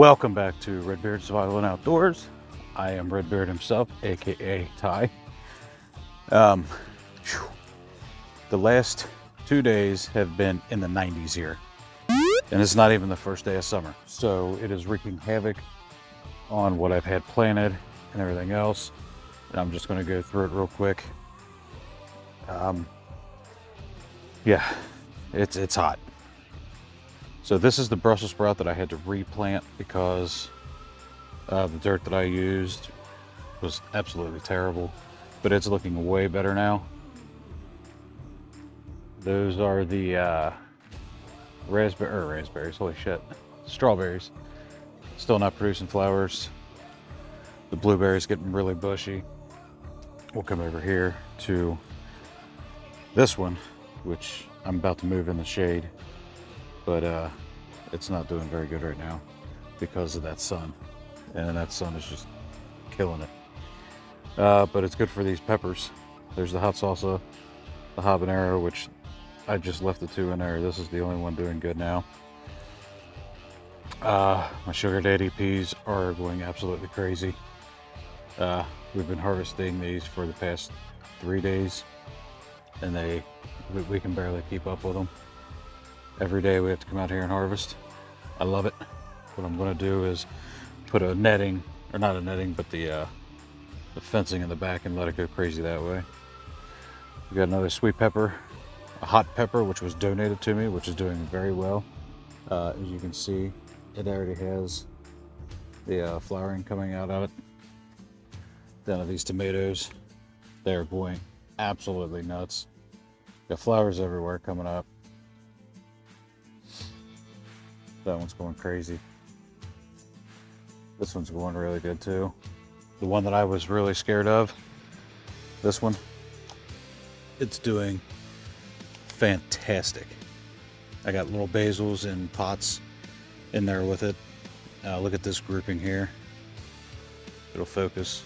Welcome back to Redbeard Survival and Outdoors. I am Redbeard himself, aka Ty. The last 2 days have been in the 90s here, and it's not even the first day of summer, so it is wreaking havoc on what I've had planted and everything else. And I'm just going to go through it real quick. Yeah, it's hot. So this is the Brussels sprout that I had to replant because the dirt that I used was absolutely terrible, but it's looking way better now. Those are the raspberries, holy shit, strawberries. Still not producing flowers. The blueberries getting really bushy. We'll come over here to this one, which I'm about to move in the shade, but it's not doing very good right now because of that sun, and that sun is just killing it. But it's good for these peppers. There's the hot salsa, the habanero, which I just left the two in there. This is the only one doing good now. My sugar daddy peas are going absolutely crazy. We've been harvesting these for the past 3 days, and we can barely keep up with them. Every day we have to come out here and harvest. I love it. What I'm going to do is put a netting, or not a netting, but the fencing in the back and let it go crazy that way. We got another sweet pepper, a hot pepper, which was donated to me, which is doing very well. As you can see, it already has the flowering coming out of it. Then these tomatoes, they're going absolutely nuts. Got flowers everywhere coming up. That one's going crazy. This one's going really good too. The one that I was really scared of, this one, it's doing fantastic. I got little basils in pots in there with it. Look at this grouping here. It'll focus.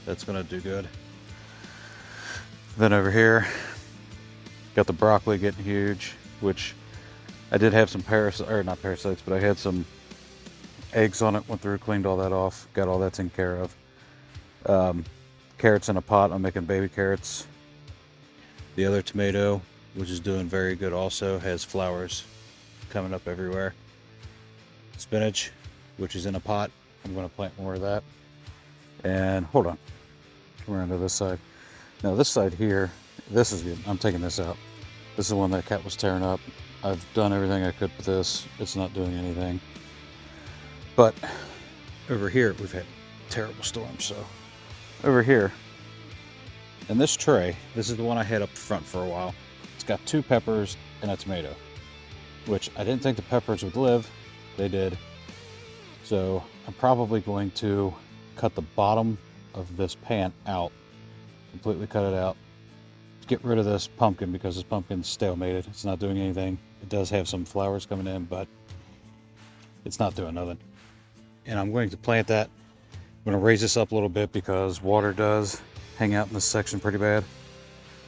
That's gonna do good. Then over here, got the broccoli getting huge, which I did have some not parasites, but I had some eggs on it. Went through, cleaned all that off, got all that taken care of. Carrots in a pot. I'm making baby carrots. The other tomato, which is doing very good also, has flowers coming up everywhere. Spinach, which is in a pot. I'm going to plant more of that. And hold on, come around to this side. Now this side here, this is good. I'm taking this out. This is the one that cat was tearing up. I've done everything I could with this. It's not doing anything. But over here, we've had terrible storms. So over here, in this tray, this is the one I had up front for a while. It's got 2 peppers and a tomato, which I didn't think the peppers would live. They did. So I'm probably going to cut the bottom of this pan out, completely cut it out. Get rid of this pumpkin because this pumpkin's stalemated. It's not doing anything. It does have some flowers coming in, but it's not doing nothing. And I'm going to plant that. I'm going to raise this up a little bit because water does hang out in this section pretty bad.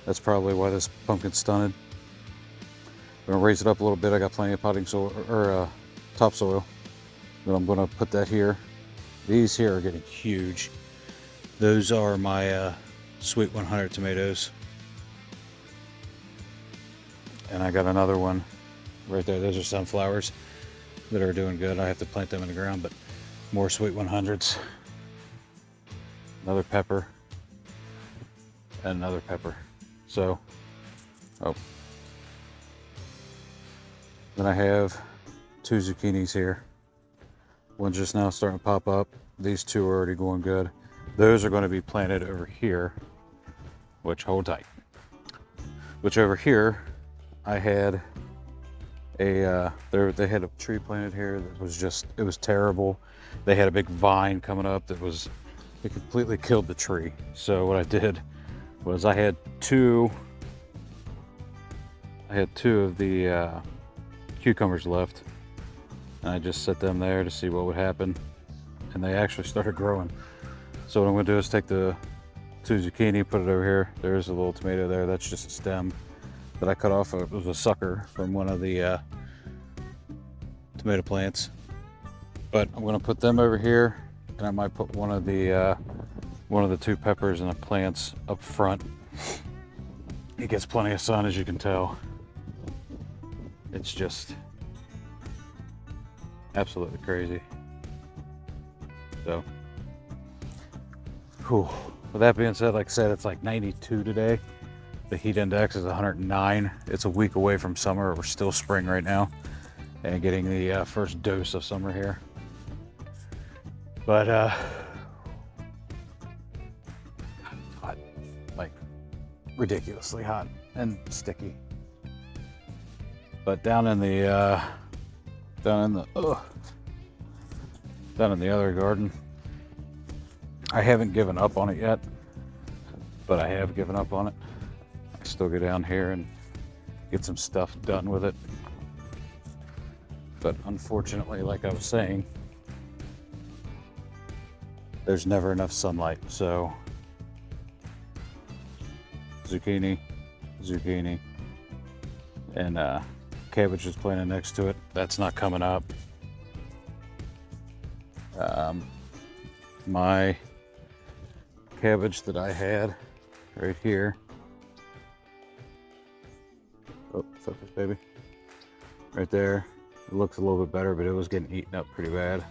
That's probably why this pumpkin's stunted. I'm going to raise it up a little bit. I got plenty of potting soil or topsoil. But I'm going to put that here. These here are getting huge. Those are my Sweet 100 tomatoes. And I got another one right there. Those are sunflowers that are doing good. I have to plant them in the ground, but more Sweet 100s. Another pepper. And another pepper. So, then I have 2 zucchinis here. One's just now starting to pop up. These 2 are already going good. Those are going to be planted over here, which hold tight. Which over here, I had they had a tree planted here that was it was terrible. They had a big vine coming up it completely killed the tree. So what I did was I had two of the cucumbers left, and I just set them there to see what would happen, and they actually started growing. So what I'm going to do is take the 2 zucchini, put it over here. There's a little tomato there. That's just a stem that I cut off. It was a sucker from one of the tomato plants. But I'm gonna put them over here, and I might put one of the 2 peppers and the plants up front. It gets plenty of sun, as you can tell. It's just absolutely crazy. So, whew. With that being said, like I said, it's like 92 today. The heat index is 109. It's a week away from summer. We're still spring right now and getting the first dose of summer here. But hot, like ridiculously hot and sticky. But down in the other garden, I haven't given up on it yet, but I have given up on it. I still go down here and get some stuff done with it. But unfortunately, like I was saying, there's never enough sunlight. So zucchini, and cabbage is planted next to it. That's not coming up. My cabbage that I had right here. Oh, focus, baby. Right there. It looks a little bit better, but it was getting eaten up pretty bad.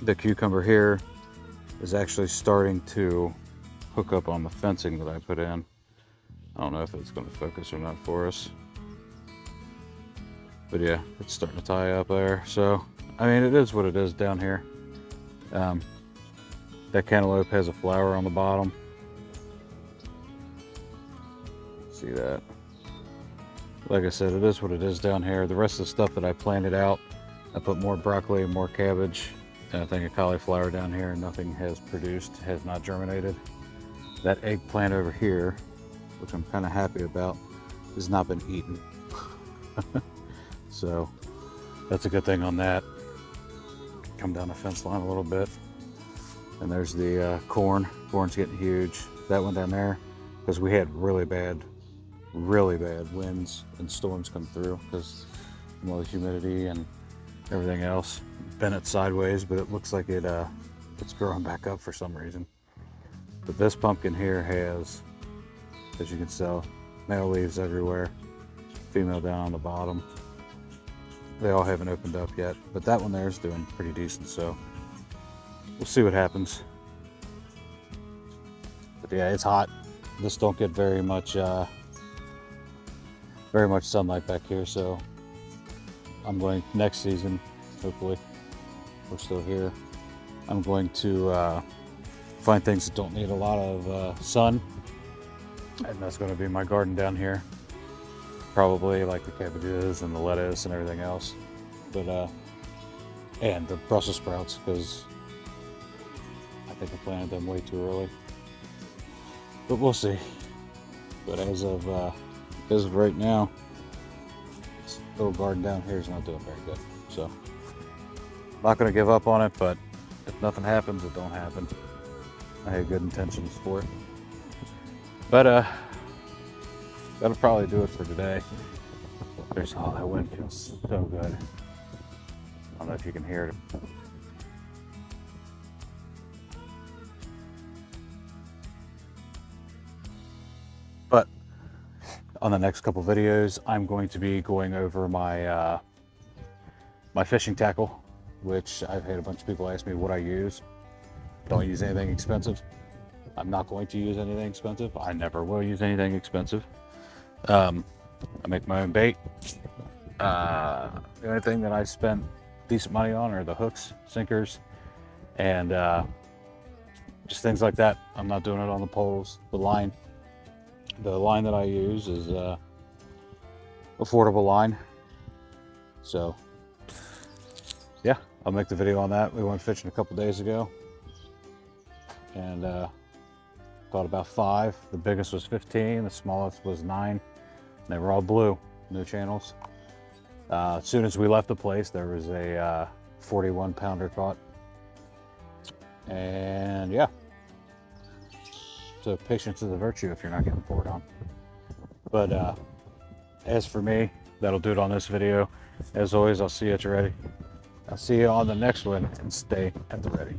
The cucumber here is actually starting to hook up on the fencing that I put in. I don't know if it's going to focus or not for us. But yeah, it's starting to tie up there. So, I mean, it is what it is down here. That cantaloupe has a flower on the bottom. See that? Like I said, it is what it is down here. The rest of the stuff that I planted out, I put more broccoli and more cabbage, and I think a cauliflower down here, and nothing has produced, has not germinated. That eggplant over here, which I'm kind of happy about, has not been eaten. So that's a good thing on that. Come down the fence line a little bit, and there's the corn. Corn's getting huge. That one down there, because we had really bad winds and storms come through because of all the humidity and everything else. Bent it sideways, but it looks like it's growing back up for some reason. But this pumpkin here has, as you can tell, male leaves everywhere, female down on the bottom. They all haven't opened up yet, but that one there is doing pretty decent, so we'll see what happens. But yeah, it's hot. This don't get very much sunlight back here, so I'm going next season, hopefully we're still here, I'm going to find things that don't need a lot of sun, and that's going to be my garden down here. Probably like the cabbages and the lettuce and everything else, but and the Brussels sprouts, because I think I planted them way too early, but we'll see. But as of right now, this little garden down here is not doing very good, so I'm not going to give up on it, but if nothing happens, it don't happen. I had good intentions for it, but that'll probably do it for today. There's, oh, that wind feels so good. I don't know if you can hear it. But on the next couple videos, I'm going to be going over my my fishing tackle, which I've had a bunch of people ask me what I use. Don't use anything expensive. I'm not going to use anything expensive. I never will use anything expensive. I make my own bait. The only thing that I spent decent money on are the hooks, sinkers, and just things like that. I'm not doing it on the poles. The line that I use is affordable line. So yeah, I'll make the video on that. We went fishing a couple days ago, and caught about 5. The biggest was 15, the smallest was 9. They were all blue, no channels. As soon as we left the place, there was a 41 pounder caught. And yeah, so patience is a virtue if you're not getting poured on. But as for me, that'll do it on this video. As always, I'll see you at the ready. I'll see you on the next one, and stay at the ready.